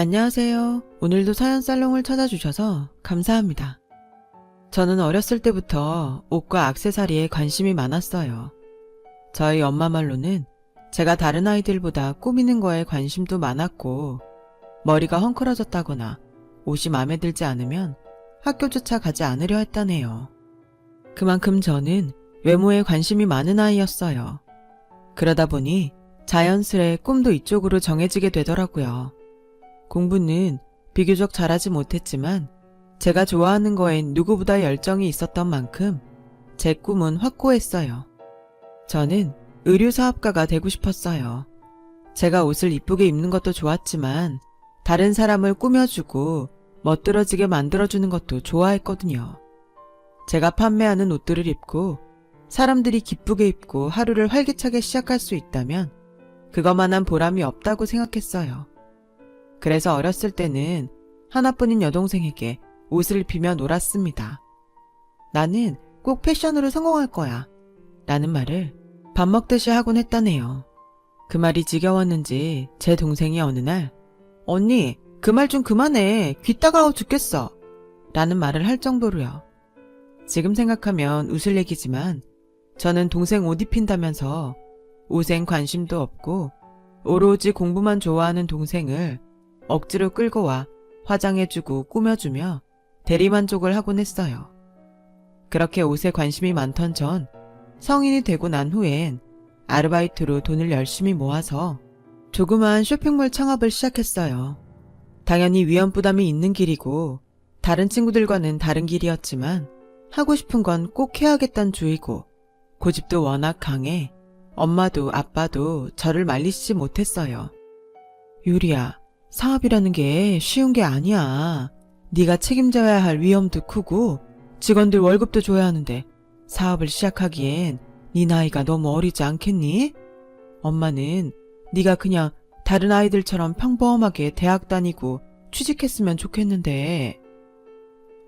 안녕하세요. 오늘도 사연 살롱을 찾아주셔서 감사합니다. 저는 어렸을 때부터 옷과 액세서리에 관심이 많았어요. 저희 엄마 말로는 제가 다른 아이들보다 꾸미는 거에 관심도 많았고, 머리가 헝클어졌다거나 옷이 마음에 들지 않으면 학교조차 가지 않으려 했다네요. 그만큼 저는 외모에 관심이 많은 아이였어요. 그러다 보니 자연스레 꿈도 이쪽으로 정해지게 되더라고요. 공부는 비교적 잘하지 못했지만 제가 좋아하는 거엔 누구보다 열정이 있었던 만큼 제 꿈은 확고했어요. 저는 의류사업가가 되고 싶었어요. 제가 옷을 이쁘게 입는 것도 좋았지만 다른 사람을 꾸며주고 멋들어지게 만들어주는 것도 좋아했거든요. 제가 판매하는 옷들을 입고 사람들이 기쁘게 입고 하루를 활기차게 시작할 수 있다면 그것만한 보람이 없다고 생각했어요. 그래서 어렸을 때는 하나뿐인 여동생에게 옷을 입히며 놀았습니다. 나는 꼭 패션으로 성공할 거야 라는 말을 밥 먹듯이 하곤 했다네요. 그 말이 지겨웠는지 제 동생이 어느 날 언니 그 말 좀 그만해 귀 따가워 죽겠어 라는 말을 할 정도로요. 지금 생각하면 웃을 얘기지만 저는 동생 옷 입힌다면서 옷엔 관심도 없고 오로지 공부만 좋아하는 동생을 억지로 끌고 와 화장해주고 꾸며주며 대리만족을 하곤 했어요. 그렇게 옷에 관심이 많던 전 성인이 되고 난 후엔 아르바이트로 돈을 열심히 모아서 조그마한 쇼핑몰 창업을 시작했어요. 당연히 위험부담이 있는 길이고 다른 친구들과는 다른 길이었지만 하고 싶은 건 꼭 해야겠단 주의고 고집도 워낙 강해 엄마도 아빠도 저를 말리시지 못했어요. 유리야, 사업이라는 게 쉬운 게 아니야. 네가 책임져야 할 위험도 크고 직원들 월급도 줘야 하는데 사업을 시작하기엔 네 나이가 너무 어리지 않겠니? 엄마는 네가 그냥 다른 아이들처럼 평범하게 대학 다니고 취직했으면 좋겠는데.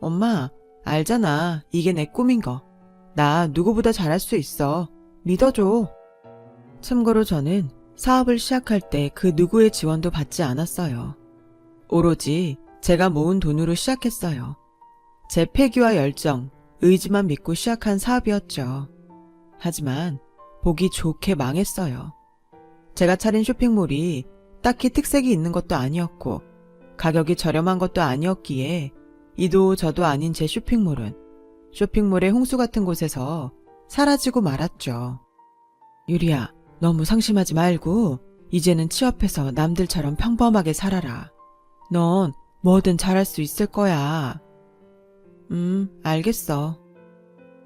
엄마, 알잖아. 이게 내 꿈인 거. 나 누구보다 잘할 수 있어. 믿어줘. 참고로 저는 사업을 시작할 때 그 누구의 지원도 받지 않았어요. 오로지 제가 모은 돈으로 시작했어요. 제 패기와 열정, 의지만 믿고 시작한 사업이었죠. 하지만 보기 좋게 망했어요. 제가 차린 쇼핑몰이 딱히 특색이 있는 것도 아니었고 가격이 저렴한 것도 아니었기에 이도 저도 아닌 제 쇼핑몰은 쇼핑몰의 홍수 같은 곳에서 사라지고 말았죠. 유리야, 너무 상심하지 말고 이제는 취업해서 남들처럼 평범하게 살아라. 넌 뭐든 잘할 수 있을 거야. 알겠어.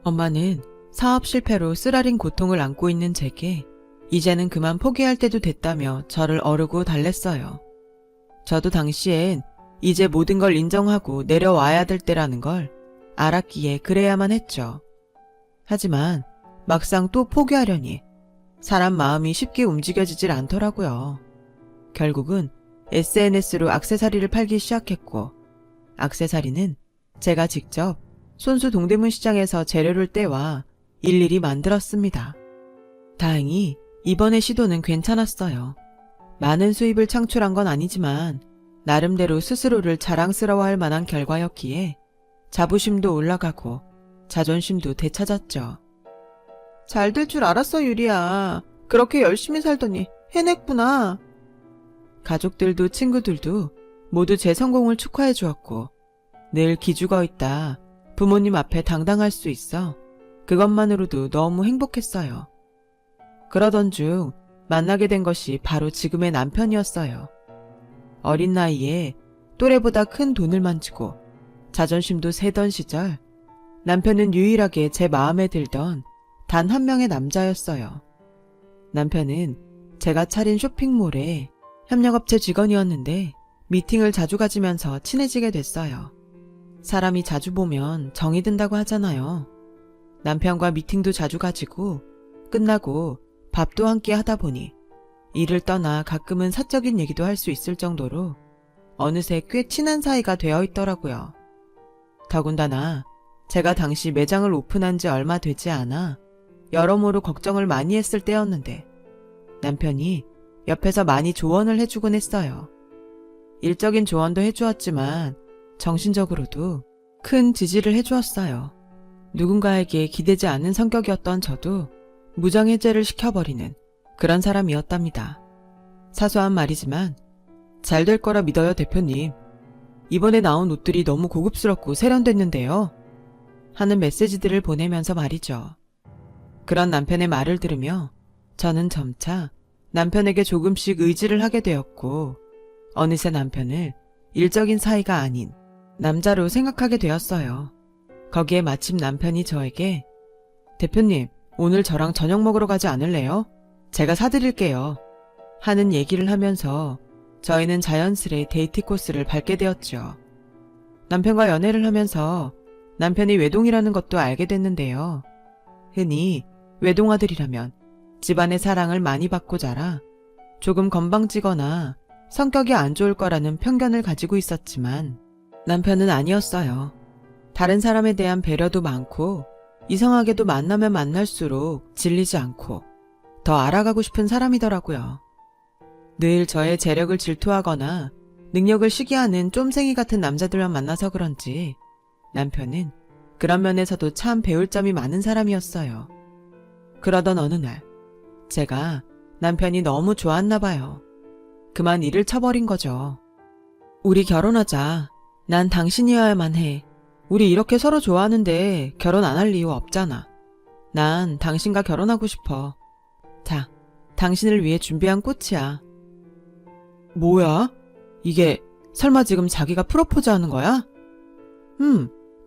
엄마는 사업 실패로 쓰라린 고통을 안고 있는 제게 이제는 그만 포기할 때도 됐다며 저를 어르고 달랬어요. 저도 당시엔 이제 모든 걸 인정하고 내려와야 될 때라는 걸 알았기에 그래야만 했죠. 하지만 막상 또 포기하려니 사람 마음이 쉽게 움직여지질 않더라고요. 결국은 SNS로 액세서리를 팔기 시작했고 액세서리는 제가 직접 손수 동대문 시장에서 재료를 떼와 일일이 만들었습니다. 다행히 이번의 시도는 괜찮았어요. 많은 수입을 창출한 건 아니지만 나름대로 스스로를 자랑스러워할 만한 결과였기에 자부심도 올라가고 자존심도 되찾았죠. 잘 될 줄 알았어, 유리야. 그렇게 열심히 살더니 해냈구나. 가족들도 친구들도 모두 제 성공을 축하해 주었고 늘 기죽어 있다 부모님 앞에 당당할 수 있어 그것만으로도 너무 행복했어요. 그러던 중 만나게 된 것이 바로 지금의 남편이었어요. 어린 나이에 또래보다 큰 돈을 만지고 자존심도 세던 시절 남편은 유일하게 제 마음에 들던 단 한 명의 남자였어요. 남편은 제가 차린 쇼핑몰에 협력업체 직원이었는데 미팅을 자주 가지면서 친해지게 됐어요. 사람이 자주 보면 정이 든다고 하잖아요. 남편과 미팅도 자주 가지고 끝나고 밥도 함께 하다 보니 일을 떠나 가끔은 사적인 얘기도 할 수 있을 정도로 어느새 꽤 친한 사이가 되어 있더라고요. 더군다나 제가 당시 매장을 오픈한 지 얼마 되지 않아 여러모로 걱정을 많이 했을 때였는데 남편이 옆에서 많이 조언을 해주곤 했어요. 일적인 조언도 해주었지만 정신적으로도 큰 지지를 해주었어요. 누군가에게 기대지 않는 성격이었던 저도 무장해제를 시켜버리는 그런 사람이었답니다. 사소한 말이지만 잘 될 거라 믿어요, 대표님. 이번에 나온 옷들이 너무 고급스럽고 세련됐는데요. 하는 메시지들을 보내면서 말이죠. 그런 남편의 말을 들으며 저는 점차 남편에게 조금씩 의지를 하게 되었고 어느새 남편을 일적인 사이가 아닌 남자로 생각하게 되었어요. 거기에 마침 남편이 저에게 대표님, 오늘 저랑 저녁 먹으러 가지 않을래요? 제가 사드릴게요. 하는 얘기를 하면서 저희는 자연스레 데이트 코스를 밟게 되었죠. 남편과 연애를 하면서 남편이 외동이라는 것도 알게 됐는데요. 흔히 외동아들이라면 집안의 사랑을 많이 받고 자라 조금 건방지거나 성격이 안 좋을 거라는 편견을 가지고 있었지만 남편은 아니었어요. 다른 사람에 대한 배려도 많고 이상하게도 만나면 만날수록 질리지 않고 더 알아가고 싶은 사람이더라고요. 늘 저의 재력을 질투하거나 능력을 시기하는 쫌생이 같은 남자들만 만나서 그런지 남편은 그런 면에서도 참 배울 점이 많은 사람이었어요. 그러던 어느 날 제가 남편이 너무 좋았나 봐요. 그만 일을 쳐버린 거죠. 우리 결혼하자. 난 당신이어야만 해. 우리 이렇게 서로 좋아하는데 결혼 안 할 이유 없잖아. 난 당신과 결혼하고 싶어. 자, 당신을 위해 준비한 꽃이야. 뭐야? 이게 설마 지금 자기가 프로포즈 하는 거야?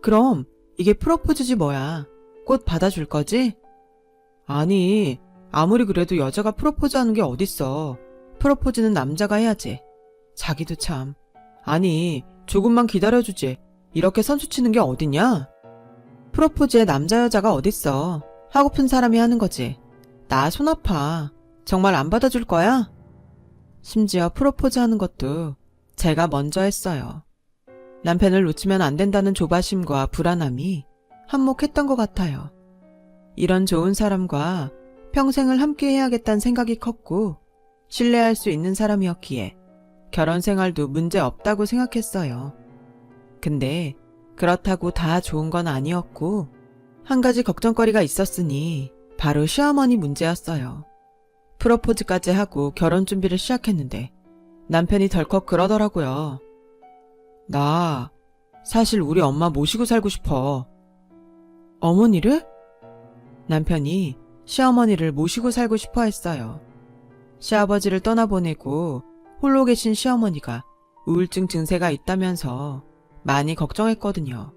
그럼 이게 프로포즈지 뭐야. 꽃 받아줄 거지? 아니, 아무리 그래도 여자가 프로포즈 하는 게 어딨어. 프로포즈는 남자가 해야지. 자기도 참. 아니, 조금만 기다려주지. 이렇게 선수 치는 게 어딨냐? 프로포즈에 남자 여자가 어딨어. 하고픈 사람이 하는 거지. 나 손 아파. 정말 안 받아줄 거야? 심지어 프로포즈 하는 것도 제가 먼저 했어요. 남편을 놓치면 안 된다는 조바심과 불안함이 한몫했던 것 같아요. 이런 좋은 사람과 평생을 함께 해야겠다는 생각이 컸고 신뢰할 수 있는 사람이었기에 결혼 생활도 문제 없다고 생각했어요. 근데 그렇다고 다 좋은 건 아니었고 한 가지 걱정거리가 있었으니 바로 시어머니 문제였어요. 프로포즈까지 하고 결혼 준비를 시작했는데 남편이 덜컥 그러더라고요. 나 사실 우리 엄마 모시고 살고 싶어. 어머니를? 남편이 시어머니를 모시고 살고 싶어 했어요. 시아버지를 떠나보내고 홀로 계신 시어머니가 우울증 증세가 있다면서 많이 걱정했거든요.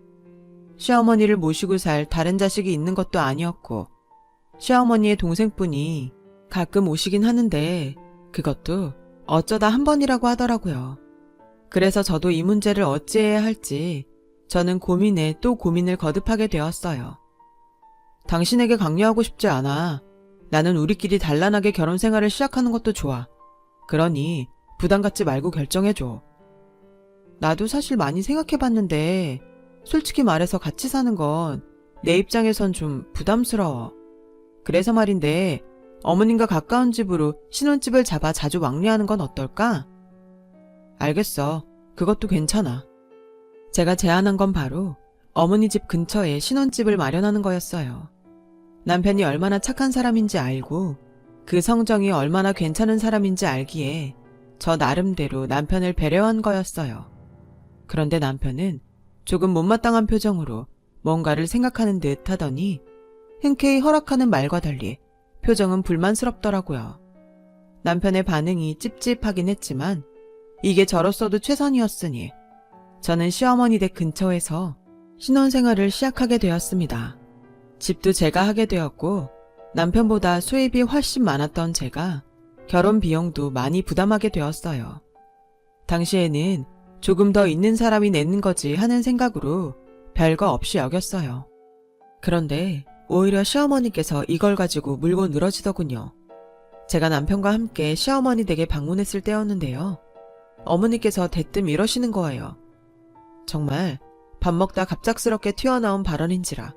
시어머니를 모시고 살 다른 자식이 있는 것도 아니었고 시어머니의 동생분이 가끔 오시긴 하는데 그것도 어쩌다 한 번이라고 하더라고요. 그래서 저도 이 문제를 어찌해야 할지 저는 고민에 또 고민을 거듭하게 되었어요. 당신에게 강요하고 싶지 않아. 나는 우리끼리 단란하게 결혼 생활을 시작하는 것도 좋아. 그러니 부담 갖지 말고 결정해줘. 나도 사실 많이 생각해봤는데 솔직히 말해서 같이 사는 건 내 입장에선 좀 부담스러워. 그래서 말인데 어머님과 가까운 집으로 신혼집을 잡아 자주 왕래하는 건 어떨까? 알겠어. 그것도 괜찮아. 제가 제안한 건 바로 어머니 집 근처에 신혼집을 마련하는 거였어요. 남편이 얼마나 착한 사람인지 알고 그 성정이 얼마나 괜찮은 사람인지 알기에 저 나름대로 남편을 배려한 거였어요. 그런데 남편은 조금 못마땅한 표정으로 뭔가를 생각하는 듯 하더니 흔쾌히 허락하는 말과 달리 표정은 불만스럽더라고요. 남편의 반응이 찝찝하긴 했지만 이게 저로서도 최선이었으니 저는 시어머니 댁 근처에서 신혼생활을 시작하게 되었습니다. 집도 제가 하게 되었고 남편보다 수입이 훨씬 많았던 제가 결혼 비용도 많이 부담하게 되었어요. 당시에는 조금 더 있는 사람이 내는 거지 하는 생각으로 별거 없이 여겼어요. 그런데 오히려 시어머니께서 이걸 가지고 물고 늘어지더군요. 제가 남편과 함께 시어머니 댁에 방문했을 때였는데요. 어머니께서 대뜸 이러시는 거예요. 정말 밥 먹다 갑작스럽게 튀어나온 발언인지라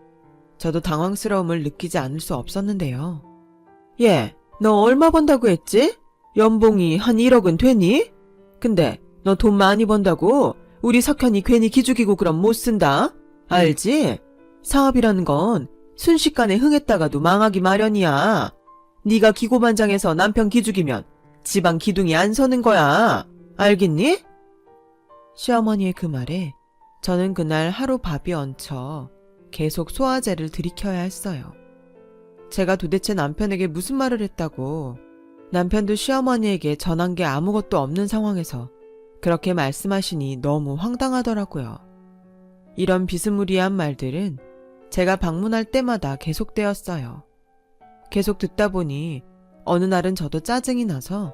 저도 당황스러움을 느끼지 않을 수 없었는데요. 얘, 너 얼마 번다고 했지? 연봉이 한 1억은 되니? 근데 너 돈 많이 번다고 우리 석현이 괜히 기죽이고 그럼 못 쓴다. 알지? 사업이라는 건 순식간에 흥했다가도 망하기 마련이야. 네가 기고만장해서 남편 기죽이면 집안 기둥이 안 서는 거야. 알겠니? 시어머니의 그 말에 저는 그날 하루 밥이 얹혀 계속 소화제를 들이켜야 했어요. 제가 도대체 남편에게 무슨 말을 했다고, 남편도 시어머니에게 전한 게 아무것도 없는 상황에서 그렇게 말씀하시니 너무 황당하더라고요. 이런 비스무리한 말들은 제가 방문할 때마다 계속되었어요. 계속 듣다 보니 어느 날은 저도 짜증이 나서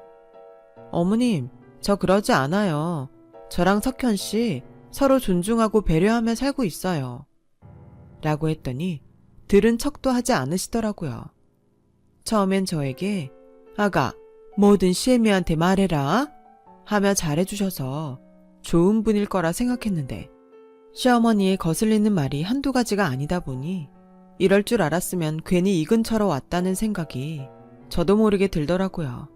어머님, 저 그러지 않아요. 저랑 석현 씨 서로 존중하고 배려하며 살고 있어요. 라고 했더니 들은 척도 하지 않으시더라고요. 처음엔 저에게 아가, 뭐든 시애미한테 말해라 하며 잘해주셔서 좋은 분일 거라 생각했는데 시어머니의 거슬리는 말이 한두 가지가 아니다 보니 이럴 줄 알았으면 괜히 이 근처로 왔다는 생각이 저도 모르게 들더라고요.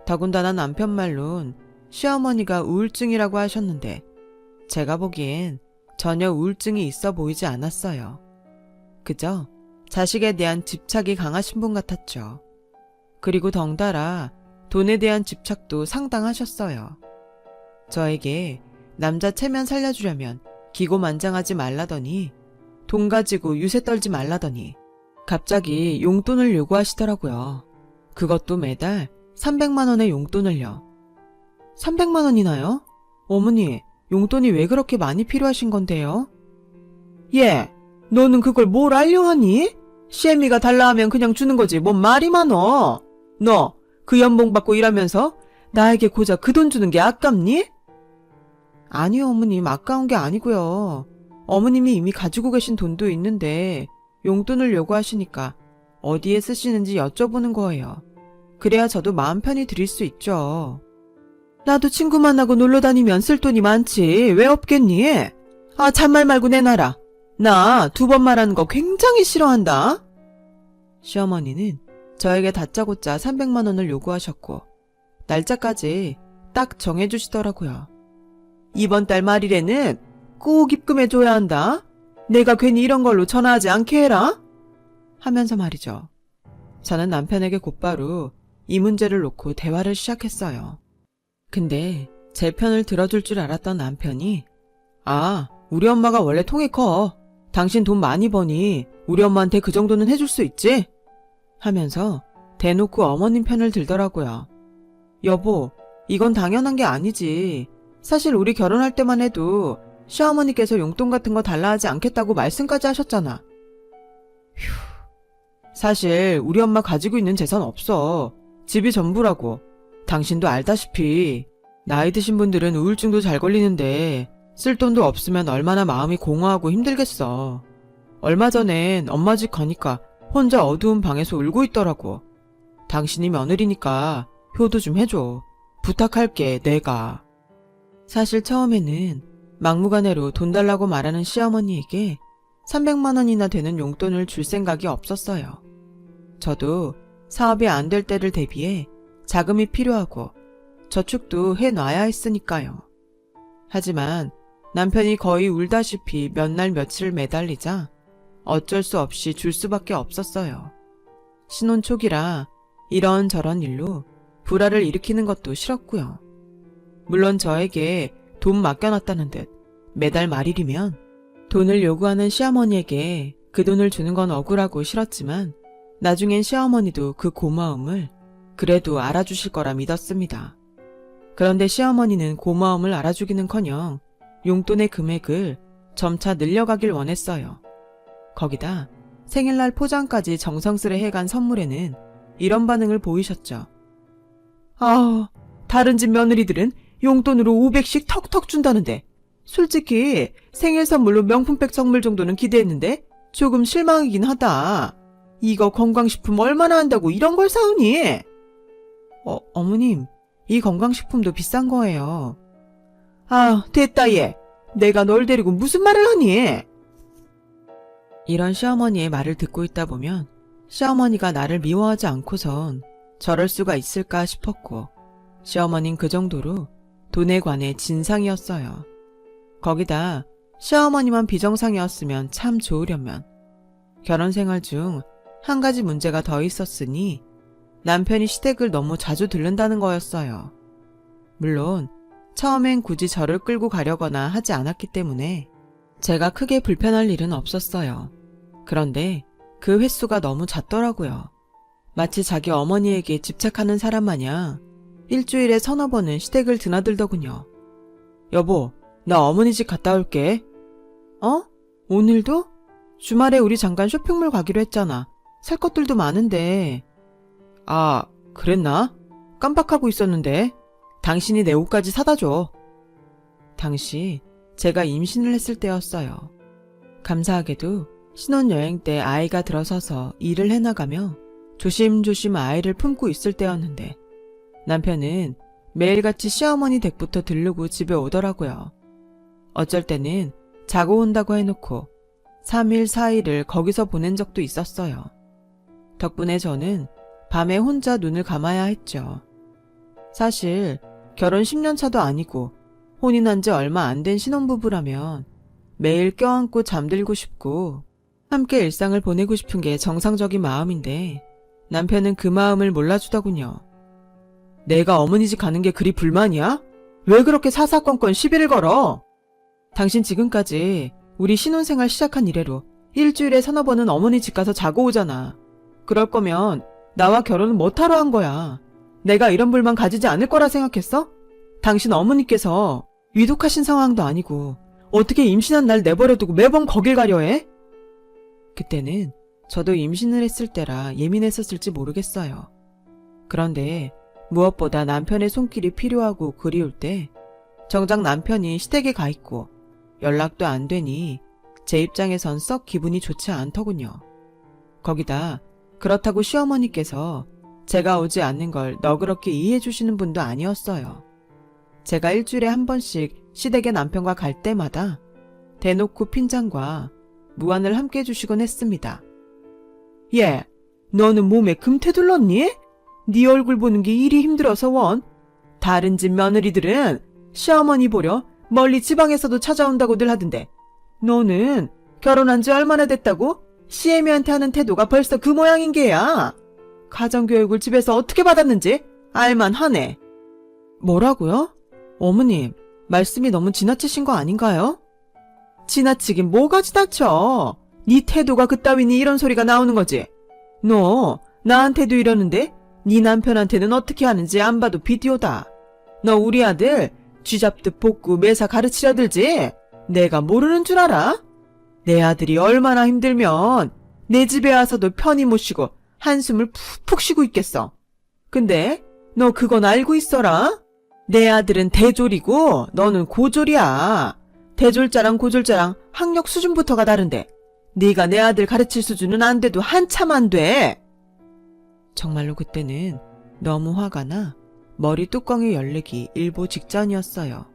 더군다나 남편 말론 시어머니가 우울증이라고 하셨는데 제가 보기엔 전혀 우울증이 있어 보이지 않았어요. 그저 자식에 대한 집착이 강하신 분 같았죠. 그리고 덩달아 돈에 대한 집착도 상당하셨어요. 저에게 남자 체면 살려주려면 기고만장하지 말라더니 돈 가지고 유세 떨지 말라더니 갑자기 용돈을 요구하시더라고요. 그것도 매달 300만 원의 용돈을요. 300만 원이나요? 어머니, 용돈이 왜 그렇게 많이 필요하신 건데요? 예, 너는 그걸 뭘 알려하니? 시애미가 달라 하면 그냥 주는 거지 뭔 말이 많어. 너 그 연봉 받고 일하면서 나에게 고작 그 돈 주는 게 아깝니? 아니요, 어머님, 아까운 게 아니고요. 어머님이 이미 가지고 계신 돈도 있는데 용돈을 요구하시니까 어디에 쓰시는지 여쭤보는 거예요. 그래야 저도 마음 편히 드릴 수 있죠. 나도 친구 만나고 놀러 다니면 쓸 돈이 많지. 왜 없겠니? 아, 잔말 말고 내놔라. 나 2번 말하는 거 굉장히 싫어한다. 시어머니는 저에게 다짜고짜 300만 원을 요구하셨고 날짜까지 딱 정해주시더라고요. 이번 달 말일에는 꼭 입금해줘야 한다. 내가 괜히 이런 걸로 전화하지 않게 해라. 하면서 말이죠. 저는 남편에게 곧바로 이 문제를 놓고 대화를 시작했어요. 근데 제 편을 들어줄 줄 알았던 남편이 아, 우리 엄마가 원래 통이 커. 당신 돈 많이 버니 우리 엄마한테 그 정도는 해줄 수 있지? 하면서 대놓고 어머님 편을 들더라고요. 여보, 이건 당연한 게 아니지. 사실 우리 결혼할 때만 해도 시어머니께서 용돈 같은 거 달라 하지 않겠다고 말씀까지 하셨잖아. 휴, 사실 우리 엄마 가지고 있는 재산 없어. 집이 전부라고. 당신도 알다시피 나이 드신 분들은 우울증도 잘 걸리는데 쓸 돈도 없으면 얼마나 마음이 공허하고 힘들겠어. 얼마 전엔 엄마 집 가니까 혼자 어두운 방에서 울고 있더라고. 당신이 며느리니까 효도 좀 해줘. 부탁할게, 내가. 사실 처음에는 막무가내로 돈 달라고 말하는 시어머니에게 300만 원이나 되는 용돈을 줄 생각이 없었어요. 저도 사업이 안 될 때를 대비해 자금이 필요하고 저축도 해놔야 했으니까요. 하지만 남편이 거의 울다시피 몇 날 며칠 매달리자 어쩔 수 없이 줄 수밖에 없었어요. 신혼 초기라 이런저런 일로 불화를 일으키는 것도 싫었고요. 물론 저에게 돈 맡겨놨다는 듯 매달 말일이면 돈을 요구하는 시어머니에게 그 돈을 주는 건 억울하고 싫었지만 나중엔 시어머니도 그 고마움을 그래도 알아주실 거라 믿었습니다. 그런데 시어머니는 고마움을 알아주기는커녕 용돈의 금액을 점차 늘려가길 원했어요. 거기다 생일날 포장까지 정성스레 해간 선물에는 이런 반응을 보이셨죠. 아, 다른 집 며느리들은 용돈으로 500씩 턱턱 준다는데 솔직히 생일 선물로 명품백 선물 정도는 기대했는데 조금 실망이긴 하다. 이거 건강식품 얼마나 한다고 이런 걸 사오니? 어머님, 이 건강식품도 비싼 거예요. 아, 됐다 얘. 내가 널 데리고 무슨 말을 하니? 이런 시어머니의 말을 듣고 있다 보면 시어머니가 나를 미워하지 않고선 저럴 수가 있을까 싶었고 시어머닌 그 정도로 돈에 관해 진상이었어요. 거기다 시어머니만 비정상이었으면 참 좋으련만 결혼 생활 중 한 가지 문제가 더 있었으니 남편이 시댁을 너무 자주 들른다는 거였어요. 물론 처음엔 굳이 저를 끌고 가려거나 하지 않았기 때문에 제가 크게 불편할 일은 없었어요. 그런데 그 횟수가 너무 잦더라고요. 마치 자기 어머니에게 집착하는 사람 마냥 일주일에 서너 번은 시댁을 드나들더군요. 여보, 나 어머니 집 갔다 올게. 어? 오늘도? 주말에 우리 잠깐 쇼핑몰 가기로 했잖아. 살 것들도 많은데. 아, 그랬나? 깜빡하고 있었는데. 당신이 내 옷까지 사다 줘. 당시 제가 임신을 했을 때였어요. 감사하게도 신혼여행 때 아이가 들어서서 일을 해나가며 조심조심 아이를 품고 있을 때였는데 남편은 매일같이 시어머니 댁부터 들르고 집에 오더라고요. 어쩔 때는 자고 온다고 해놓고 3일, 4일을 거기서 보낸 적도 있었어요. 덕분에 저는 밤에 혼자 눈을 감아야 했죠. 사실 결혼 10년 차도 아니고 혼인한 지 얼마 안 된 신혼부부라면 매일 껴안고 잠들고 싶고 함께 일상을 보내고 싶은 게 정상적인 마음인데 남편은 그 마음을 몰라주더군요. 내가 어머니 집 가는 게 그리 불만이야? 왜 그렇게 사사건건 시비를 걸어? 당신 지금까지 우리 신혼생활 시작한 이래로 일주일에 서너 번은 어머니 집 가서 자고 오잖아. 그럴 거면 나와 결혼은 못하러 한 거야. 내가 이런 불만 가지지 않을 거라 생각했어? 당신 어머니께서 위독하신 상황도 아니고 어떻게 임신한 날 내버려두고 매번 거길 가려 해? 그때는 저도 임신을 했을 때라 예민했었을지 모르겠어요. 그런데 무엇보다 남편의 손길이 필요하고 그리울 때 정작 남편이 시댁에 가 있고 연락도 안 되니 제 입장에선 썩 기분이 좋지 않더군요. 거기다 그렇다고 시어머니께서 제가 오지 않는 걸 너그럽게 이해해 주시는 분도 아니었어요. 제가 일주일에 한 번씩 시댁에 남편과 갈 때마다 대놓고 핀잔과 무안을 함께 해주시곤 했습니다. 얘, 너는 몸에 금태 둘렀니? 네 얼굴 보는 게 일이 힘들어서 원. 다른 집 며느리들은 시어머니 보려 멀리 지방에서도 찾아온다고들 하던데 너는 결혼한 지 얼마나 됐다고? 시애미한테 하는 태도가 벌써 그 모양인 게야. 가정교육을 집에서 어떻게 받았는지 알만하네. 뭐라고요? 어머님, 말씀이 너무 지나치신 거 아닌가요? 지나치긴 뭐가 지나쳐. 네 태도가 그따위니 이런 소리가 나오는 거지. 너 나한테도 이러는데 네 남편한테는 어떻게 하는지 안 봐도 비디오다. 너 우리 아들 쥐잡듯 볶고 매사 가르치려 들지? 내가 모르는 줄 알아? 내 아들이 얼마나 힘들면 내 집에 와서도 편히 못 쉬고 한숨을 푹푹 쉬고 있겠어. 근데 너 그건 알고 있어라? 내 아들은 대졸이고 너는 고졸이야. 대졸자랑 고졸자랑 학력 수준부터가 다른데 네가 내 아들 가르칠 수준은 안 돼도 한참 안 돼. 정말로 그때는 너무 화가 나 머리 뚜껑이 열리기 일보 직전이었어요.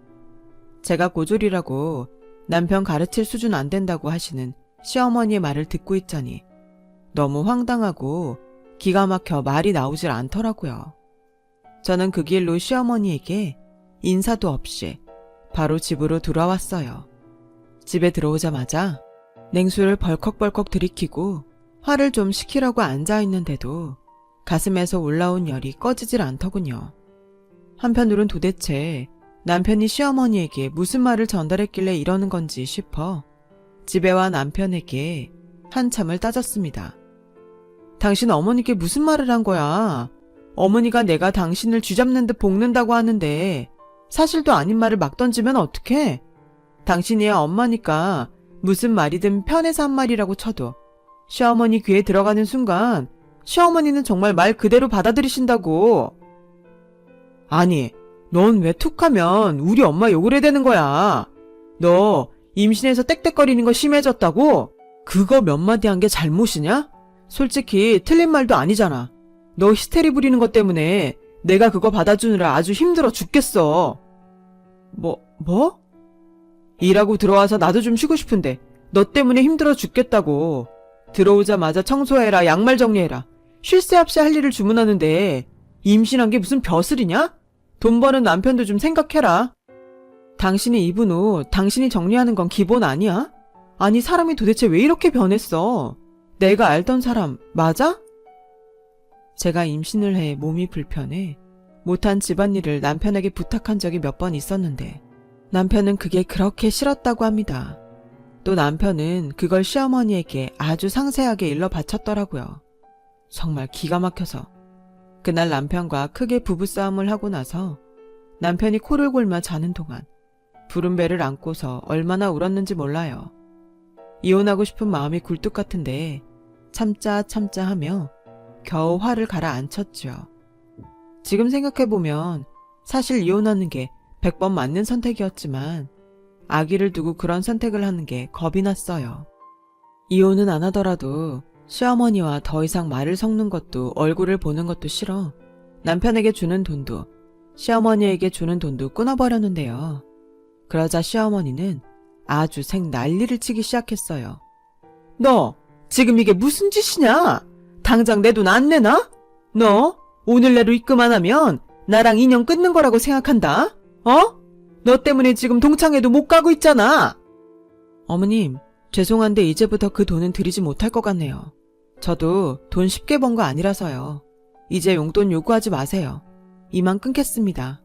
제가 고졸이라고 남편 가르칠 수준 안 된다고 하시는 시어머니의 말을 듣고 있자니 너무 황당하고 기가 막혀 말이 나오질 않더라고요. 저는 그 길로 시어머니에게 인사도 없이 바로 집으로 돌아왔어요. 집에 들어오자마자 냉수를 벌컥벌컥 들이키고 화를 좀 식히려고 앉아있는데도 가슴에서 올라온 열이 꺼지질 않더군요. 한편으론 도대체 남편이 시어머니에게 무슨 말을 전달했길래 이러는 건지 싶어 집에 와 남편에게 한참을 따졌습니다. 당신 어머니께 무슨 말을 한 거야? 어머니가 내가 당신을 쥐잡는 듯 볶는다고 하는데 사실도 아닌 말을 막 던지면 어떡해? 당신이 엄마니까 무슨 말이든 편해서 한 말이라고 쳐도 시어머니 귀에 들어가는 순간 시어머니는 정말 말 그대로 받아들이신다고. 아니, 넌 왜 툭하면 우리 엄마 욕을 해야 되는 거야? 너 임신해서 떽떽거리는 거 심해졌다고? 그거 몇 마디 한 게 잘못이냐? 솔직히 틀린 말도 아니잖아. 너 히스테리 부리는 것 때문에 내가 그거 받아주느라 아주 힘들어 죽겠어. 뭐? 일하고 들어와서 나도 좀 쉬고 싶은데 너 때문에 힘들어 죽겠다고. 들어오자마자 청소해라, 양말 정리해라. 쉴 새 없이 할 일을 주문하는데 임신한 게 무슨 벼슬이냐? 돈 버는 남편도 좀 생각해라. 당신이 입은 옷, 당신이 정리하는 건 기본 아니야? 아니, 사람이 도대체 왜 이렇게 변했어? 내가 알던 사람 맞아? 제가 임신을 해 몸이 불편해 못한 집안일을 남편에게 부탁한 적이 몇 번 있었는데 남편은 그게 그렇게 싫었다고 합니다. 또 남편은 그걸 시어머니에게 아주 상세하게 일러 바쳤더라고요. 정말 기가 막혀서 그날 남편과 크게 부부싸움을 하고 나서 남편이 코를 골며 자는 동안 부른 배를 안고서 얼마나 울었는지 몰라요. 이혼하고 싶은 마음이 굴뚝 같은데 참자 하며 겨우 화를 가라앉혔죠. 지금 생각해보면 사실 이혼하는 게 100번 맞는 선택이었지만 아기를 두고 그런 선택을 하는 게 겁이 났어요. 이혼은 안 하더라도 시어머니와 더 이상 말을 섞는 것도 얼굴을 보는 것도 싫어 남편에게 주는 돈도 시어머니에게 주는 돈도 끊어버렸는데요. 그러자 시어머니는 아주 생 난리를 치기 시작했어요. 너 지금 이게 무슨 짓이냐? 당장 내 돈 안 내놔? 너 오늘 내로 입금 안 하면 나랑 인연 끊는 거라고 생각한다? 너 때문에 지금 동창회도 못 가고 있잖아. 어머님, 죄송한데 이제부터 그 돈은 드리지 못할 것 같네요. 저도 돈 쉽게 번 거 아니라서요. 이제 용돈 요구하지 마세요. 이만 끊겠습니다.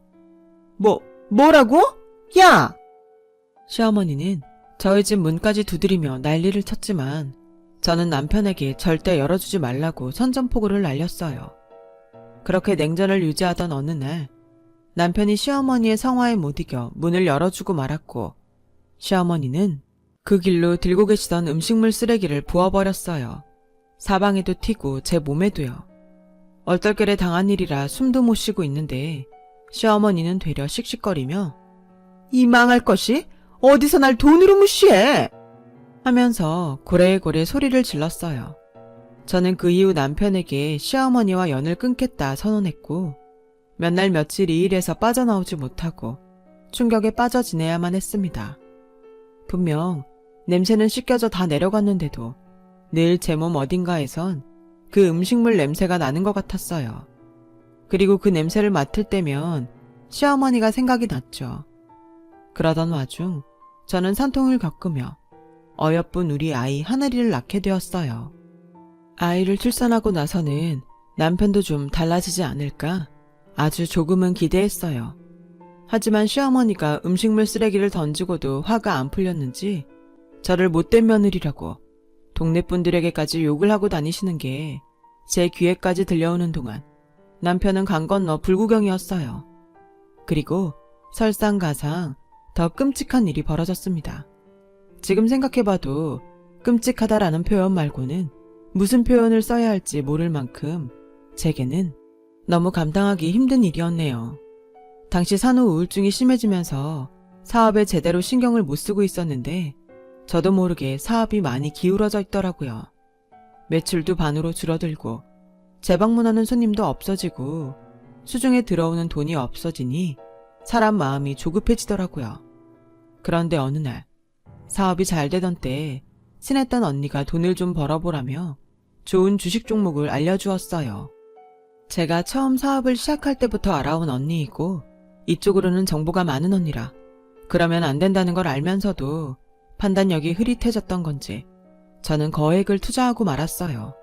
뭐라고? 야! 시어머니는 저희 집 문까지 두드리며 난리를 쳤지만 저는 남편에게 절대 열어주지 말라고 선전포고를 날렸어요. 그렇게 냉전을 유지하던 어느 날 남편이 시어머니의 성화에 못 이겨 문을 열어주고 말았고 시어머니는 그 길로 들고 계시던 음식물 쓰레기를 부어버렸어요. 사방에도 튀고 제 몸에도요. 얼떨결에 당한 일이라 숨도 못 쉬고 있는데 시어머니는 되려 씩씩거리며 이 망할 것이 어디서 날 돈으로 무시해 하면서 고래고래 소리를 질렀어요. 저는 그 이후 남편에게 시어머니와 연을 끊겠다 선언했고 몇 날 며칠 이 일에서 빠져나오지 못하고 충격에 빠져 지내야만 했습니다. 분명 냄새는 씻겨져 다 내려갔는데도 늘 제 몸 어딘가에선 그 음식물 냄새가 나는 것 같았어요. 그리고 그 냄새를 맡을 때면 시어머니가 생각이 났죠. 그러던 와중 저는 산통을 겪으며 어여쁜 우리 아이 하늘이를 낳게 되었어요. 아이를 출산하고 나서는 남편도 좀 달라지지 않을까 아주 조금은 기대했어요. 하지만 시어머니가 음식물 쓰레기를 던지고도 화가 안 풀렸는지 저를 못된 며느리라고 동네 분들에게까지 욕을 하고 다니시는 게 제 귀에까지 들려오는 동안 남편은 강 건너 불구경이었어요. 그리고 설상가상 더 끔찍한 일이 벌어졌습니다. 지금 생각해봐도 끔찍하다라는 표현 말고는 무슨 표현을 써야 할지 모를 만큼 제게는 너무 감당하기 힘든 일이었네요. 당시 산후 우울증이 심해지면서 사업에 제대로 신경을 못 쓰고 있었는데 저도 모르게 사업이 많이 기울어져 있더라고요. 매출도 반으로 줄어들고 재방문하는 손님도 없어지고 수중에 들어오는 돈이 없어지니 사람 마음이 조급해지더라고요. 그런데 어느 날 사업이 잘 되던 때에 친했던 언니가 돈을 좀 벌어보라며 좋은 주식 종목을 알려주었어요. 제가 처음 사업을 시작할 때부터 알아온 언니이고 이쪽으로는 정보가 많은 언니라 그러면 안 된다는 걸 알면서도 판단력이 흐릿해졌던 건지 저는 거액을 투자하고 말았어요.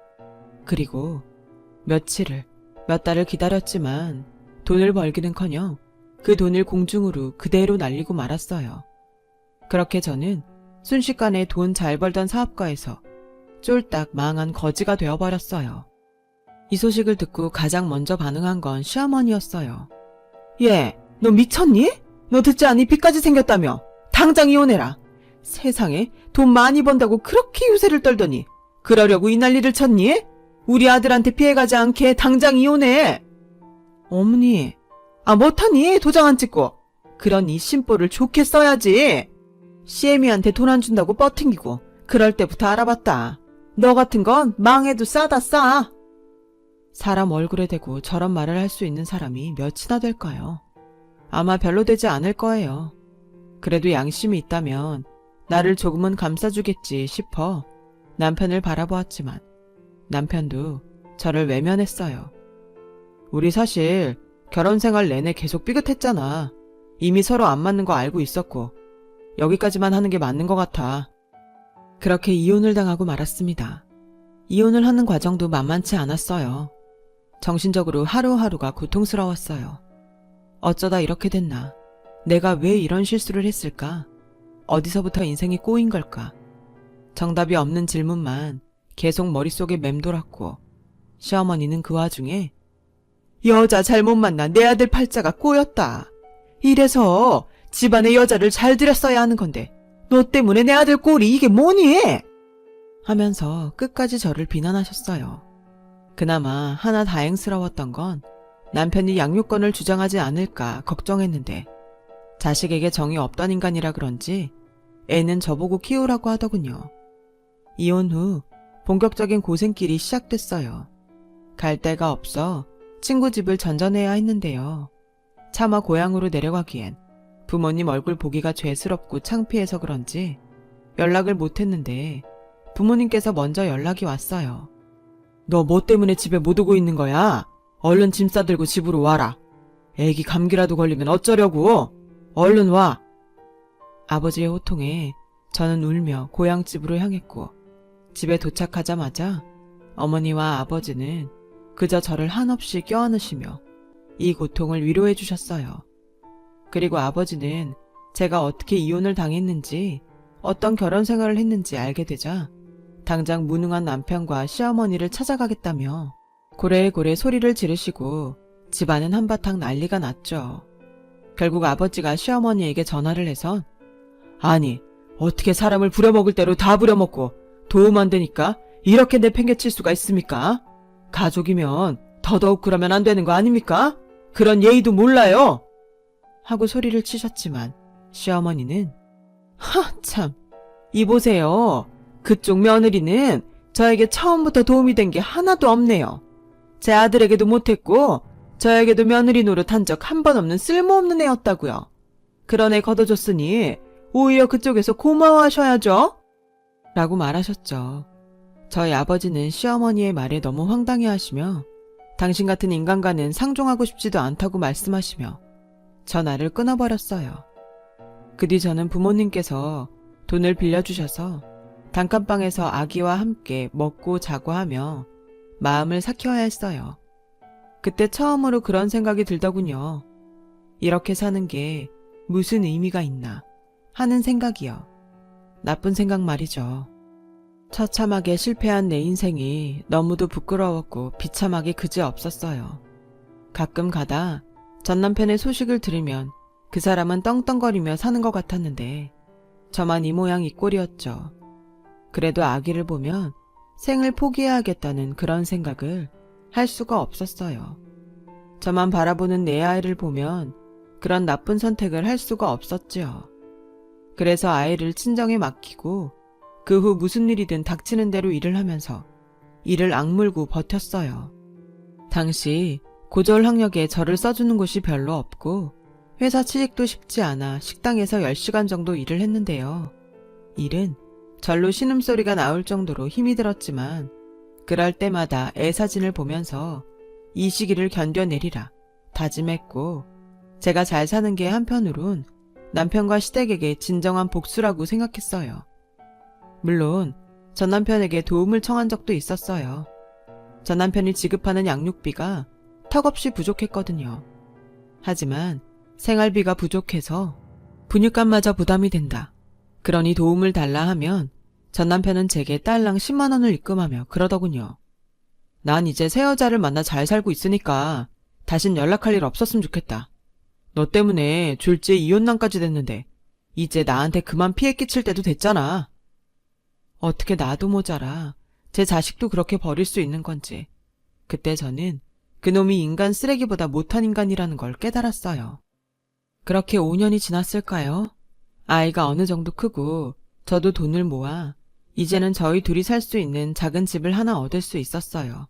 그리고 며칠을, 몇 달을 기다렸지만 돈을 벌기는커녕 그 돈을 공중으로 그대로 날리고 말았어요. 그렇게 저는 순식간에 돈 잘 벌던 사업가에서 쫄딱 망한 거지가 되어버렸어요. 이 소식을 듣고 가장 먼저 반응한 건 시어머니였어요. 얘, 너 미쳤니? 너 듣지 않니 빚까지 생겼다며? 당장 이혼해라. 세상에 돈 많이 번다고 그렇게 유세를 떨더니 그러려고 이 난리를 쳤니? 우리 아들한테 피해가지 않게 당장 이혼해. 어머니, 못하니 도장 안 찍고. 그런 이 심보를 좋게 써야지. 시애미한테 돈 안 준다고 뻗팅기고 그럴 때부터 알아봤다. 너 같은 건 망해도 싸다 싸. 사람 얼굴에 대고 저런 말을 할 수 있는 사람이 몇이나 될까요? 아마 별로 되지 않을 거예요. 그래도 양심이 있다면 나를 조금은 감싸주겠지 싶어 남편을 바라보았지만 남편도 저를 외면했어요. 우리 사실 결혼 생활 내내 계속 삐끗했잖아. 이미 서로 안 맞는 거 알고 있었고 여기까지만 하는 게 맞는 것 같아. 그렇게 이혼을 당하고 말았습니다. 이혼을 하는 과정도 만만치 않았어요. 정신적으로 하루하루가 고통스러웠어요. 어쩌다 이렇게 됐나? 내가 왜 이런 실수를 했을까? 어디서부터 인생이 꼬인 걸까? 정답이 없는 질문만 계속 머릿속에 맴돌았고 시어머니는 그 와중에 여자 잘못 만나 내 아들 팔자가 꼬였다. 이래서 집안에 여자를 잘 들였어야 하는 건데 너 때문에 내 아들 꼴이 이게 뭐니? 하면서 끝까지 저를 비난하셨어요. 그나마 하나 다행스러웠던 건 남편이 양육권을 주장하지 않을까 걱정했는데 자식에게 정이 없던 인간이라 그런지 애는 저보고 키우라고 하더군요. 이혼 후 본격적인 고생길이 시작됐어요. 갈 데가 없어 친구 집을 전전해야 했는데요. 차마 고향으로 내려가기엔 부모님 얼굴 보기가 죄스럽고 창피해서 그런지 연락을 못했는데 부모님께서 먼저 연락이 왔어요. 너 뭐 때문에 집에 못 오고 있는 거야? 얼른 짐 싸들고 집으로 와라. 애기 감기라도 걸리면 어쩌려고? 얼른 와. 아버지의 호통에 저는 울며 고향집으로 향했고 집에 도착하자마자 어머니와 아버지는 그저 저를 한없이 껴안으시며 이 고통을 위로해 주셨어요. 그리고 아버지는 제가 어떻게 이혼을 당했는지 어떤 결혼 생활을 했는지 알게 되자 당장 무능한 남편과 시어머니를 찾아가겠다며 고래고래 소리를 지르시고 집안은 한바탕 난리가 났죠. 결국 아버지가 시어머니에게 전화를 해선 아니 어떻게 사람을 부려먹을 대로 다 부려먹고 도움 안 되니까 이렇게 내팽개칠 수가 있습니까? 가족이면 더더욱 그러면 안 되는 거 아닙니까? 그런 예의도 몰라요. 하고 소리를 치셨지만 시어머니는 참 이보세요. 그쪽 며느리는 저에게 처음부터 도움이 된 게 하나도 없네요. 제 아들에게도 못했고 저에게도 며느리 노릇한 적 한 번 없는 쓸모없는 애였다고요. 그런 애 걷어줬으니 오히려 그쪽에서 고마워하셔야죠. 라고 말하셨죠. 저희 아버지는 시어머니의 말에 너무 황당해하시며 당신 같은 인간과는 상종하고 싶지도 않다고 말씀하시며 전화를 끊어버렸어요. 그 뒤 저는 부모님께서 돈을 빌려주셔서 단칸방에서 아기와 함께 먹고 자고 하며 마음을 삭혀야 했어요. 그때 처음으로 그런 생각이 들더군요. 이렇게 사는 게 무슨 의미가 있나 하는 생각이요. 나쁜 생각 말이죠. 처참하게 실패한 내 인생이 너무도 부끄러웠고 비참하게 그지없었어요. 가끔 가다 전 남편의 소식을 들으면 그 사람은 떵떵거리며 사는 것 같았는데 저만 이 모양 이 꼴이었죠. 그래도 아기를 보면 생을 포기해야겠다는 그런 생각을 할 수가 없었어요. 저만 바라보는 내 아이를 보면 그런 나쁜 선택을 할 수가 없었지요. 그래서 아이를 친정에 맡기고 그 후 무슨 일이든 닥치는 대로 일을 하면서 이를 악물고 버텼어요. 당시 고졸학력에 저를 써주는 곳이 별로 없고 회사 취직도 쉽지 않아 식당에서 10시간 정도 일을 했는데요. 일은 절로 신음소리가 나올 정도로 힘이 들었지만 그럴 때마다 애 사진을 보면서 이 시기를 견뎌내리라 다짐했고 제가 잘 사는 게 한편으론 남편과 시댁에게 진정한 복수라고 생각했어요. 물론 전 남편에게 도움을 청한 적도 있었어요. 전 남편이 지급하는 양육비가 턱없이 부족했거든요. 하지만 생활비가 부족해서 분유값마저 부담이 된다. 그러니 도움을 달라 하면 전 남편은 제게 딸랑 10만 원을 입금하며 그러더군요. 난 이제 새 여자를 만나 잘 살고 있으니까 다신 연락할 일 없었으면 좋겠다. 너 때문에 졸지에 이혼난까지 됐는데 이제 나한테 그만 피해 끼칠 때도 됐잖아. 어떻게 나도 모자라 제 자식도 그렇게 버릴 수 있는 건지 그때 저는 그놈이 인간 쓰레기보다 못한 인간이라는 걸 깨달았어요. 그렇게 5년이 지났을까요? 아이가 어느 정도 크고 저도 돈을 모아 이제는 저희 둘이 살 수 있는 작은 집을 하나 얻을 수 있었어요.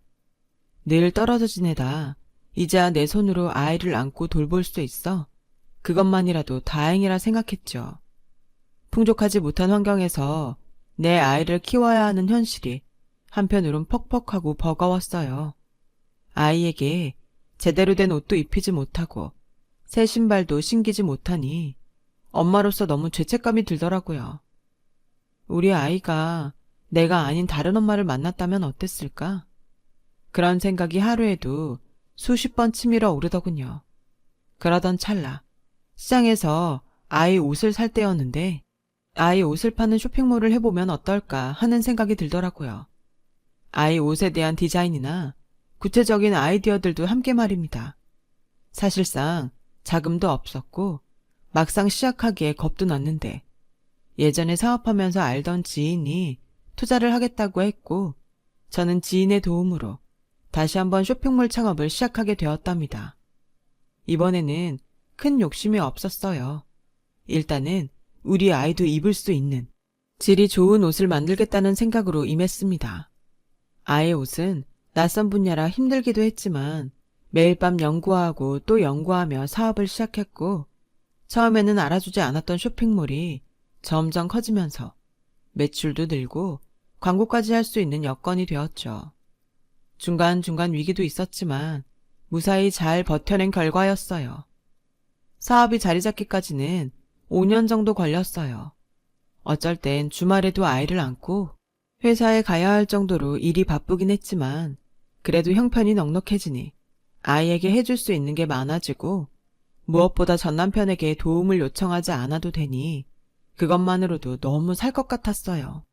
늘 떨어져 지내다 이제야 내 손으로 아이를 안고 돌볼 수 있어 그것만이라도 다행이라 생각했죠. 풍족하지 못한 환경에서 내 아이를 키워야 하는 현실이 한편으론 퍽퍽하고 버거웠어요. 아이에게 제대로 된 옷도 입히지 못하고 새 신발도 신기지 못하니 엄마로서 너무 죄책감이 들더라고요. 우리 아이가 내가 아닌 다른 엄마를 만났다면 어땠을까? 그런 생각이 하루에도 수십 번 치밀어 오르더군요. 그러던 찰나 시장에서 아이 옷을 살 때였는데 아이 옷을 파는 쇼핑몰을 해보면 어떨까 하는 생각이 들더라고요. 아이 옷에 대한 디자인이나 구체적인 아이디어들도 함께 말입니다. 사실상 자금도 없었고 막상 시작하기에 겁도 났는데 예전에 사업하면서 알던 지인이 투자를 하겠다고 했고 저는 지인의 도움으로 다시 한번 쇼핑몰 창업을 시작하게 되었답니다. 이번에는 큰 욕심이 없었어요. 일단은 우리 아이도 입을 수 있는 질이 좋은 옷을 만들겠다는 생각으로 임했습니다. 아이의 옷은 낯선 분야라 힘들기도 했지만 매일 밤 연구하고 또 연구하며 사업을 시작했고 처음에는 알아주지 않았던 쇼핑몰이 점점 커지면서 매출도 늘고 광고까지 할 수 있는 여건이 되었죠. 중간중간 위기도 있었지만 무사히 잘 버텨낸 결과였어요. 사업이 자리 잡기까지는 5년 정도 걸렸어요. 어쩔 땐 주말에도 아이를 안고 회사에 가야 할 정도로 일이 바쁘긴 했지만 그래도 형편이 넉넉해지니 아이에게 해줄 수 있는 게 많아지고 무엇보다 전 남편에게 도움을 요청하지 않아도 되니 그것만으로도 너무 살 것 같았어요.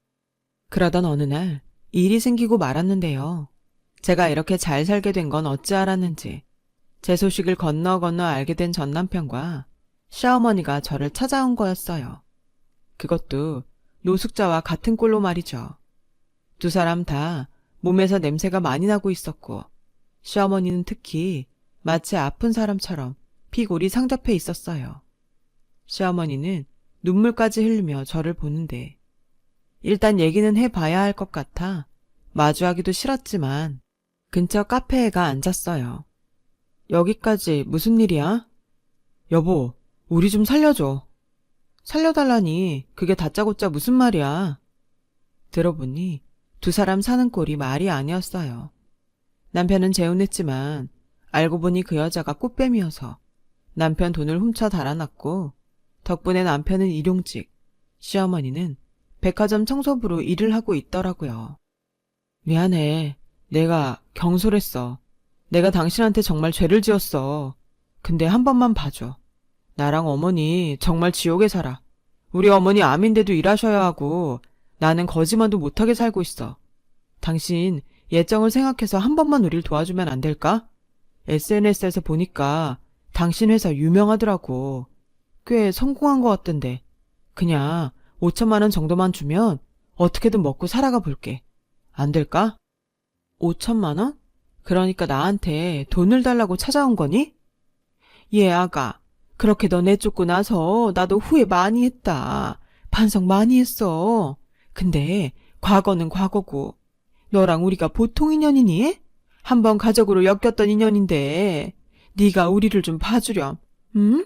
그러던 어느 날 일이 생기고 말았는데요. 제가 이렇게 잘 살게 된 건 어찌 알았는지 제 소식을 건너 알게 된 전 남편과 시어머니가 저를 찾아온 거였어요. 그것도 노숙자와 같은 꼴로 말이죠. 두 사람 다 몸에서 냄새가 많이 나고 있었고 시어머니는 특히 마치 아픈 사람처럼 피골이 상접해 있었어요. 시어머니는 눈물까지 흘리며 저를 보는데 일단 얘기는 해봐야 할 것 같아 마주하기도 싫었지만 근처 카페에 가 앉았어요. 여기까지 무슨 일이야? 여보, 우리 좀 살려줘. 살려달라니 그게 다짜고짜 무슨 말이야. 들어보니 두 사람 사는 꼴이 말이 아니었어요. 남편은 재혼했지만 알고 보니 그 여자가 꽃뱀이어서 남편 돈을 훔쳐 달아났고 덕분에 남편은 일용직, 시어머니는 백화점 청소부로 일을 하고 있더라고요. 미안해. 내가 경솔했어. 내가 당신한테 정말 죄를 지었어. 근데 한 번만 봐줘. 나랑 어머니 정말 지옥에 살아. 우리 어머니 암인데도 일하셔야 하고 나는 거지만도 못하게 살고 있어. 당신 예정을 생각해서 한 번만 우릴 도와주면 안 될까? SNS에서 보니까 당신 회사 유명하더라고. 꽤 성공한 것 같던데. 그냥 5천만 원 정도만 주면 어떻게든 먹고 살아가 볼게. 안 될까? 5천만 원? 그러니까 나한테 돈을 달라고 찾아온 거니? 예, 아가. 그렇게 너 내쫓고 나서 나도 후회 많이 했다. 반성 많이 했어. 근데 과거는 과거고 너랑 우리가 보통 인연이니? 한번 가족으로 엮였던 인연인데 네가 우리를 좀 봐주렴. 응?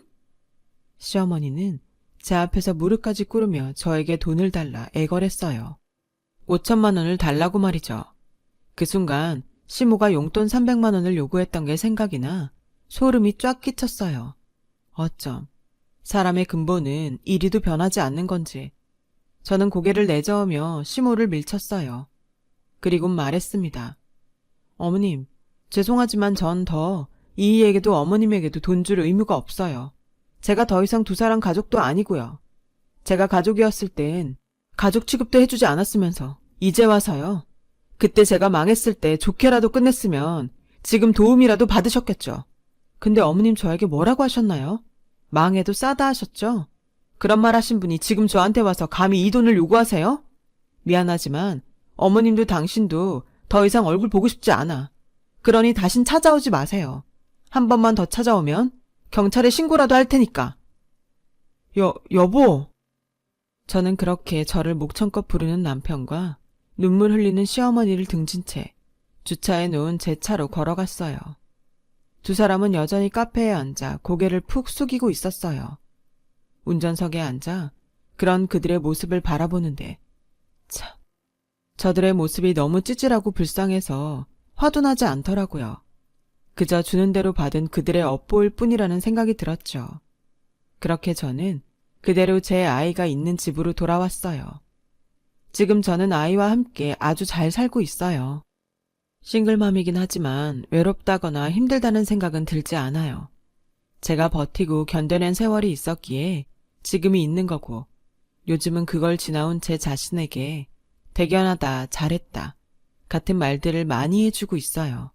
시어머니는 제 앞에서 무릎까지 꿇으며 저에게 돈을 달라 애걸했어요. 5천만 원을 달라고 말이죠. 그 순간 시모가 용돈 300만 원을 요구했던 게 생각이 나 소름이 쫙 끼쳤어요. 어쩜 사람의 근본은 이리도 변하지 않는 건지. 저는 고개를 내저으며 시모를 밀쳤어요. 그리고 말했습니다. 어머님, 죄송하지만 전 더 이희에게도 어머님에게도 돈 줄 의무가 없어요. 제가 더 이상 두 사람 가족도 아니고요. 제가 가족이었을 땐 가족 취급도 해주지 않았으면서 이제 와서요. 그때 제가 망했을 때 좋게라도 끝냈으면 지금 도움이라도 받으셨겠죠. 근데 어머님 저에게 뭐라고 하셨나요? 망해도 싸다 하셨죠? 그런 말 하신 분이 지금 저한테 와서 감히 이 돈을 요구하세요? 미안하지만 어머님도 당신도 더 이상 얼굴 보고 싶지 않아. 그러니 다신 찾아오지 마세요. 한 번만 더 찾아오면 경찰에 신고라도 할 테니까. 여보. 저는 그렇게 저를 목청껏 부르는 남편과 눈물 흘리는 시어머니를 등진 채 주차해 놓은 제 차로 걸어갔어요. 두 사람은 여전히 카페에 앉아 고개를 푹 숙이고 있었어요. 운전석에 앉아 그런 그들의 모습을 바라보는데 참, 저들의 모습이 너무 찌질하고 불쌍해서 화도 나지 않더라고요. 그저 주는 대로 받은 그들의 업보일 뿐이라는 생각이 들었죠. 그렇게 저는 그대로 제 아이가 있는 집으로 돌아왔어요. 지금 저는 아이와 함께 아주 잘 살고 있어요. 싱글맘이긴 하지만 외롭다거나 힘들다는 생각은 들지 않아요. 제가 버티고 견뎌낸 세월이 있었기에 지금이 있는 거고, 요즘은 그걸 지나온 제 자신에게 대견하다, 잘했다 같은 말들을 많이 해주고 있어요.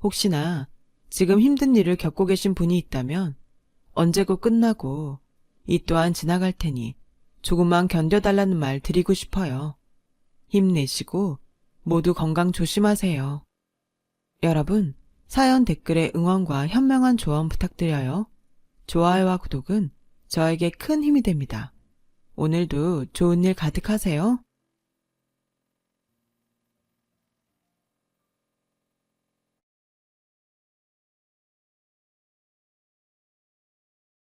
혹시나 지금 힘든 일을 겪고 계신 분이 있다면 언제고 끝나고 이 또한 지나갈 테니 조금만 견뎌달라는 말 드리고 싶어요. 힘내시고 모두 건강 조심하세요. 여러분, 사연 댓글에 응원과 현명한 조언 부탁드려요. 좋아요와 구독은 저에게 큰 힘이 됩니다. 오늘도 좋은 일 가득하세요.